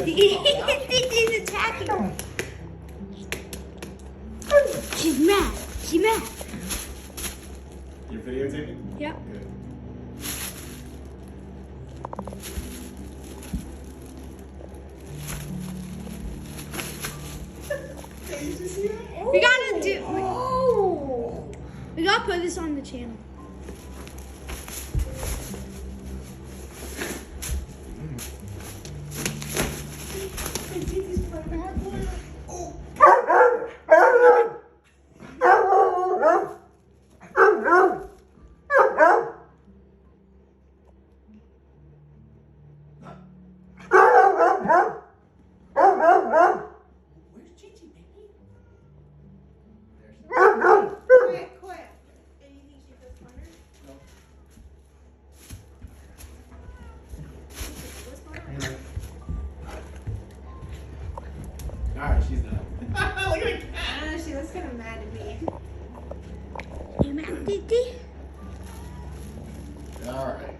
He's attacking her. She's mad. She's mad. You're videotaping? Yep. Good. Hey, did you see that? We gotta do. Oh. We gotta put this on the channel. Alright, she's done. Look at the cat. She looks kind of mad at me. You mad, Didi? Alright.